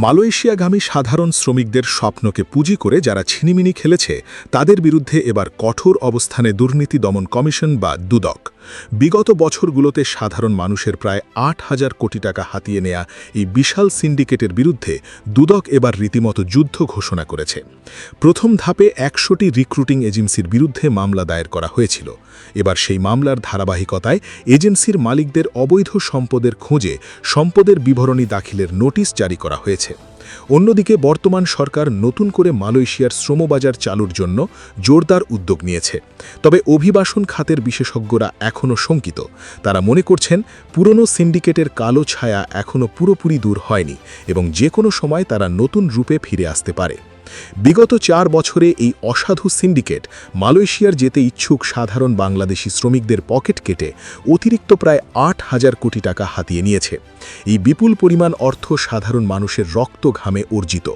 মালয়েশিয়াগামী সাধারণ শ্রমিকদের স্বপ্নকে পুঁজি করে যারা ছিনিমিনি খেলেছে তাদের বিরুদ্ধে এবার কঠোর অবস্থানে দুর্নীতি দমন কমিশন বা দুদক। বিগত বছরগুলোতে সাধারণ মানুষের প্রায় ৮,০০০ কোটি টাকা হাতিয়ে নেয়া এই বিশাল সিন্ডিকেটের বিরুদ্ধে দুদক এবার রীতিমতো যুদ্ধ ঘোষণা করেছে। প্রথম ধাপে ১০০টি রিক্রুটিং এজেন্সির বিরুদ্ধে মামলা দায়ের করা হয়েছিল। এবার সেই মামলার ধারাবাহিকতায় এজেন্সির মালিকদের অবৈধ সম্পদের খোঁজে সম্পদের বিবরণী দাখিলের নোটিশ জারি করা হয়েছে। অন্যদিকে বর্তমান সরকার নতুন করে মালয়েশিয়ার শ্রমবাজার চালুর জন্য জোরদার উদ্যোগ নিয়েছে। তবে অভিবাসন খাতের বিশেষজ্ঞরা এখনও শঙ্কিত। তারা মনে করছেন পুরনো সিন্ডিকেটের কালো ছায়া এখনও পুরোপুরি দূর হয়নি এবং যে কোনো সময় তারা নতুন রূপে ফিরে আসতে পারে। বিগত ৪ বছরে এই অসাধু সিন্ডিকেট মালয়েশিয়ার যেতে ইচ্ছুক সাধারণ বাংলাদেশি শ্রমিকদের পকেট কেটে অতিরিক্ত প্রায় ৮,০০০ কোটি টাকা হাতিয়ে নিয়েছে। এই বিপুল পরিমাণ অর্থ সাধারণ মানুষের রক্ত ঘামে অর্জিত।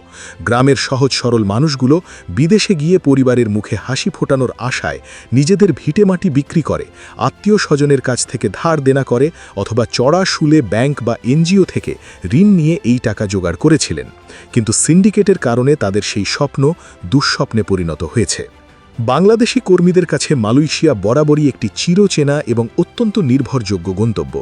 গ্রামের সহজ সরল মানুষগুলো বিদেশে গিয়ে পরিবারের মুখে হাসি ফোটানোর আশায় নিজেদের ভিটেমাটি বিক্রি করে, আত্মীয় স্বজনের কাছ থেকে ধার দেনা করে অথবা চড়া সুলে ব্যাংক বা এনজিও থেকে ঋণ নিয়ে এই টাকা জোগাড় করেছিলেন। কিন্তু সিন্ডিকেটের কারণে তাদের সেই স্বপ্ন দুঃস্বপ্নে পরিণত হয়েছে। বাংলাদেশি কর্মীদের কাছে মালয়েশিয়া বরাবরই একটি চিরচেনা এবং অত্যন্ত নির্ভরযোগ্য গন্তব্য।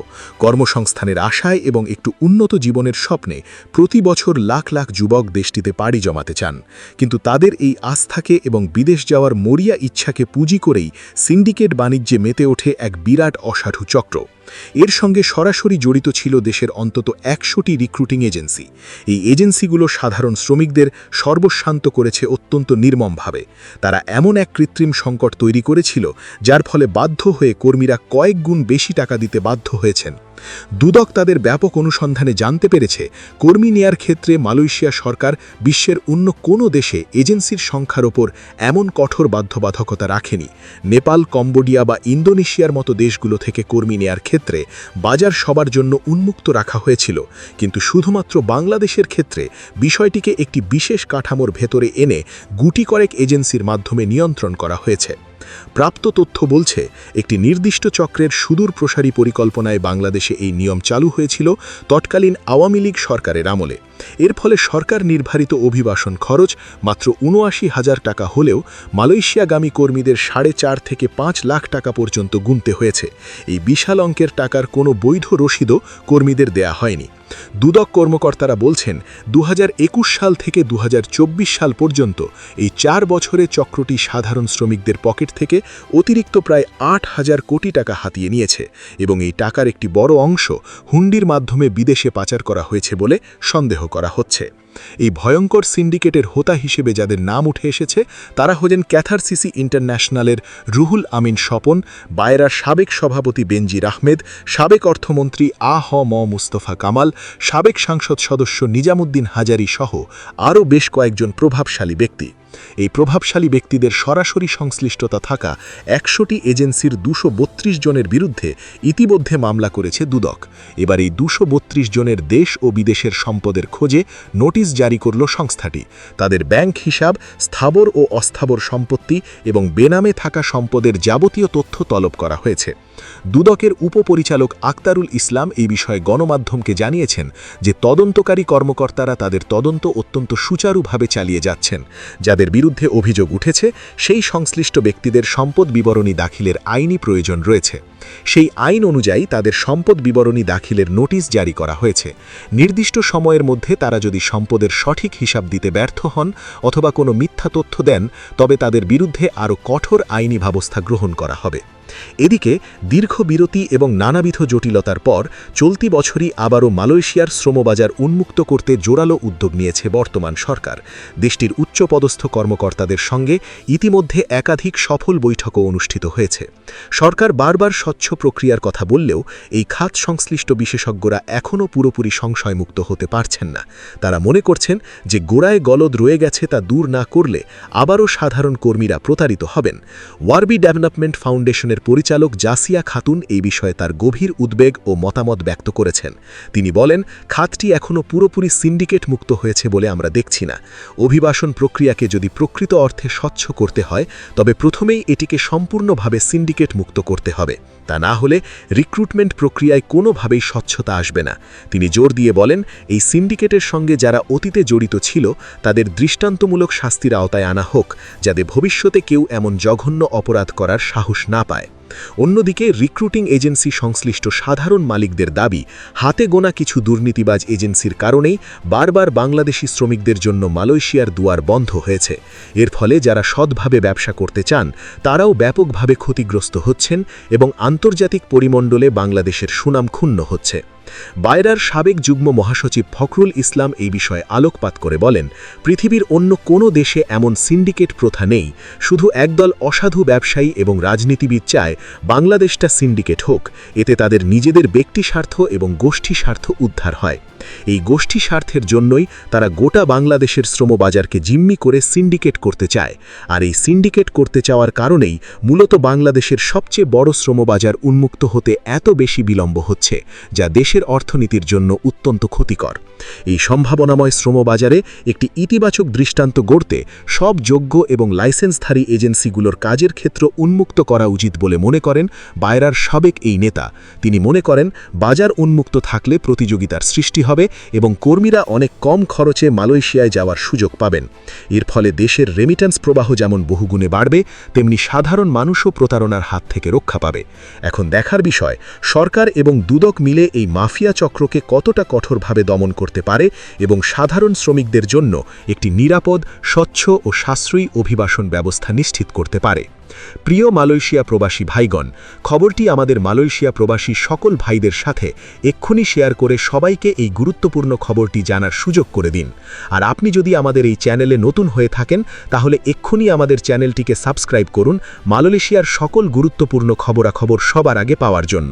কর্মসংস্থানের আশায় এবং একটু উন্নত জীবনের স্বপ্নে প্রতি বছর লাখ লাখ যুবক দেশটিতে পাড়ি জমাতে চান। কিন্তু তাদের এই আস্থাকে এবং বিদেশ যাওয়ার মরিয়া ইচ্ছাকে পুঁজি করেই সিন্ডিকেট বাণিজ্যে মেতে ওঠে এক বিরাট অসাধু চক্র। এর সঙ্গে সরাসরি জড়িত ছিল দেশের অন্তত ১০০টি রিক্রুটিং এজেন্সি। এই এজেন্সিগুলো সাধারণ শ্রমিকদের সর্বস্বান্ত করেছে অত্যন্ত নির্মমভাবে। তারা এমন এক কৃত্রিম সংকট তৈরি করেছিল যার ফলে বাধ্য হয়ে কর্মীরা কয়েক গুণ বেশি টাকা দিতে বাধ্য হয়েছেন। দুদক তাদের ব্যাপক অনুসন্ধানে জানতে পেরেছে কর্মী নেয়ার ক্ষেত্রে মালয়েশিয়া সরকার বিশ্বের অন্য কোনো দেশে এজেন্সির সংখ্যার ওপর এমন কঠোর বাধ্যবাধকতা রাখেনি। নেপাল, কম্বোডিয়া বা ইন্দোনেশিয়ার মতো দেশগুলো থেকে কর্মী নেয়ার ক্ষেত্রে বাজার সবার জন্য উন্মুক্ত রাখা হয়েছিল, কিন্তু শুধুমাত্র বাংলাদেশের ক্ষেত্রে বিষয়টিকে একটি বিশেষ কাঠামোর ভেতরে এনে গুটি কয়েক এজেন্সির মাধ্যমে নিয়ন্ত্রণ করা হয়েছে। প্রাপ্ত তথ্য বলছে একটি নির্দিষ্ট চক্রের সুদূর প্রসারী পরিকল্পনায় বাংলাদেশে এই নিয়ম চালু হয়েছিল তৎকালীন আওয়ামী লীগ সরকারের আমলে। এর ফলে সরকার নির্ধারিত অভিবাসন খরচ মাত্র ৭৯,০০০ টাকা হলেও মালয়েশিয়াগামী কর্মীদের ৪.৫ থেকে ৫ লাখ টাকা পর্যন্ত গুনতে হয়েছে। এই বিশাল অঙ্কের টাকার কোনো বৈধ রসিদও কর্মীদের দেয়া হয়নি। দুদক কর্মকর্তারা বলছেন ২০২১ সাল থেকে ২০২৪ সাল পর্যন্ত এই ৪ বছরে চক্রটি সাধারণ শ্রমিকদের পকেট থেকে অতিরিক্ত প্রায় ৮,০০০ কোটি টাকা হাতিয়ে নিয়েছে এবং এই টাকার একটি বড় অংশ হুন্ডির মাধ্যমে বিদেশে পাচার করা হয়েছে বলে সন্দেহ করা হচ্ছে। এই ভয়ঙ্কর সিন্ডিকেটের হোতা হিসেবে যাদের নাম উঠে এসেছে তারা হলেন ক্যাথারসিসি ইন্টারন্যাশনালের রুহুল আমিন স্বপন, বায়রার সাবেক সভাপতি বেনজির আহমেদ, সাবেক অর্থমন্ত্রী আ.হ.ম. মুস্তফা কামাল, সাবেক সংসদ সদস্য নিজামুদ্দিন হাজারি সহ আরও বেশ কয়েকজন প্রভাবশালী ব্যক্তি। এই প্রভাবশালী ব্যক্তিদের সরাসরি সংশ্লিষ্টতা থাকা ১০০টি এজেন্সির ২৩২ জনের বিরুদ্ধে ইতিমধ্যে মামলা করেছে দুদক। এবার এই ২৩২ জনের দেশ ও বিদেশের সম্পদের খোঁজে নোটিশ জারি করল সংস্থাটি। তাদের ব্যাংক হিসাব, স্থাবর ও অস্থাবর সম্পত্তি এবং বেনামে থাকা সম্পদের যাবতীয় তথ্য তলব করা হয়েছে। দুদকের উপপরিচালক আক্তারুল ইসলাম এই বিষয়ে গণমাধ্যমকে জানিয়েছেন যে তদন্তকারী কর্মকর্তারা তাদের তদন্ত অত্যন্ত সুচারুভাবে চালিয়ে যাচ্ছেন। যাদের বিরুদ্ধে অভিযোগ উঠেছে সেই সংশ্লিষ্ট ব্যক্তিদের সম্পদ বিবরণী দাখিলের আইনি প্রয়োজন রয়েছে। সেই আইন অনুযায়ী তাদের সম্পদ বিবরণী দাখিলের নোটিশ জারি করা হয়েছে। নির্দিষ্ট সময়ের মধ্যে তারা যদি সম্পদের সঠিক হিসাব দিতে ব্যর্থ হন অথবা কোনো মিথ্যা তথ্য দেন তবে তাদের বিরুদ্ধে আরও কঠোর আইনি ব্যবস্থা গ্রহণ করা হবে। এদিকে দীর্ঘ বিরতি এবং নানাবিধ জটিলতার পর চলতি বছরই আবারও মালয়েশিয়ার শ্রমবাজার উন্মুক্ত করতে জোরালো উদ্যোগ নিয়েছে বর্তমান সরকার। দেশটির উচ্চপদস্থ কর্মকর্তাদের সঙ্গে ইতিমধ্যে একাধিক সফল বৈঠকও অনুষ্ঠিত হয়েছে। সরকার বারবার স্বচ্ছ প্রক্রিয়ার কথা বললেও এই খাত সংশ্লিষ্ট বিশেষজ্ঞরা এখনও পুরোপুরি সংশয়মুক্ত হতে পারছেন না। তারা মনে করছেন যে গোড়ায় গলদ রয়ে গেছে তা দূর না করলে আবারও সাধারণ কর্মীরা প্রতারিত হবেন। ওয়ারবি ডেভেলপমেন্ট ফাউন্ডেশনের পরিচালক জাসিয়া খাতুন এই বিষয়ে তার গভীর উদ্বেগ ও মতামত ব্যক্ত করেছেন। তিনি বলেন, খাতটি এখনও পুরোপুরি সিন্ডিকেট মুক্ত হয়েছে বলে আমরা দেখছি না। অভিবাসন প্রক্রিয়াকে যদি প্রকৃত অর্থে স্বচ্ছ করতে হয় তবে প্রথমেই এটিকে সম্পূর্ণভাবে সিন্ডিকেট মুক্ত করতে হবে। তা না হলে রিক্রুটমেন্ট প্রক্রিয়ায় কোনোভাবেই স্বচ্ছতা আসবে না। তিনি জোর দিয়ে বলেন, এই সিন্ডিকেটের সঙ্গে যারা অতীতে জড়িত ছিল তাদের দৃষ্টান্তমূলক শাস্তির আওতায় আনা হোক, যাতে ভবিষ্যতে কেউ এমন জঘন্য অপরাধ করার সাহস না পায়। অন্যদিকে রিক্রুটিং এজেন্সি সংশ্লিষ্ট সাধারণ মালিকদের দাবি, হাতে গোনা কিছু দুর্নীতিবাজ এজেন্সির কারণেই বারবার বাংলাদেশি শ্রমিকদের জন্য মালয়েশিয়ার দুয়ার বন্ধ হয়েছে। এর ফলে যারা সৎভাবে ব্যবসা করতে চান তারাও ব্যাপকভাবে ক্ষতিগ্রস্ত হচ্ছেন এবং আন্তর্জাতিক পরিমণ্ডলে বাংলাদেশের সুনাম ক্ষুণ্ণ হচ্ছে। বায়রার সাবেক যুগ্ম মহাসচিব ফখরুল ইসলাম এই বিষয়ে আলোকপাত করে বলেন, পৃথিবীর অন্য কোনো দেশে এমন সিন্ডিকেট প্রথা নেই। শুধু একদল অসাধু ব্যবসায়ী এবং রাজনীতিবিদ চায় বাংলাদেশটা সিন্ডিকেট হোক, এতে তাদের নিজেদের ব্যক্তি স্বার্থ এবং গোষ্ঠী স্বার্থ উদ্ধার হয়। এই গোষ্ঠী স্বার্থের জন্যই তারা গোটা বাংলাদেশের শ্রমবাজারকে জিম্মি করে সিন্ডিকেট করতে চায়। আর এই সিন্ডিকেট করতে চাওয়ার কারণেই মূলত বাংলাদেশের সবচেয়ে বড় শ্রমবাজার উন্মুক্ত হতে এত বেশি বিলম্ব হচ্ছে, যা দেশের অর্থনীতির জন্য অত্যন্ত ক্ষতিকর। এই সম্ভাবনাময় শ্রমবাজারে একটি ইতিবাচক দৃষ্টান্ত গড়তে সব যোগ্য এবং লাইসেন্সধারী এজেন্সিগুলোর কাজের ক্ষেত্র উন্মুক্ত করা উচিত বলে মনে করেন বায়রার সাবেক এই নেতা। তিনি মনে করেন, বাজার উন্মুক্ত থাকলে প্রতিযোগিতার সৃষ্টি হবে এবং কর্মীরা অনেক কম খরচে মালয়েশিয়ায় যাওয়ার সুযোগ পাবেন। এর ফলে দেশের রেমিট্যান্স প্রবাহ যেমন বহুগুণে বাড়বে, তেমনি সাধারণ মানুষও প্রতারণার হাত থেকে রক্ষা পাবে। এখন দেখার বিষয়, সরকার এবং দুদক মিলে এই মাফিয়া চক্রকে কতটা কঠোরভাবে দমন করতে পারে এবং সাধারণ শ্রমিকদের জন্য একটি নিরাপদ, স্বচ্ছ ও সাশ্রয়ী অভিবাসন ব্যবস্থা নিশ্চিত করতে পারে। প্রিয় মালয়েশিয়া প্রবাসী ভাইগণ, খবরটি আমাদের মালয়েশিয়া প্রবাসী সকল ভাইদের সাথে এক্ষুনি শেয়ার করে সবাইকে এই গুরুত্বপূর্ণ খবরটি জানার সুযোগ করে দিন। আর আপনি যদি আমাদের এই চ্যানেলে নতুন হয়ে থাকেন তাহলে এক্ষুনি আমাদের চ্যানেলটিকে সাবস্ক্রাইব করুন মালয়েশিয়ার সকল গুরুত্বপূর্ণ খবরাখবর সবার আগে পাওয়ার জন্য।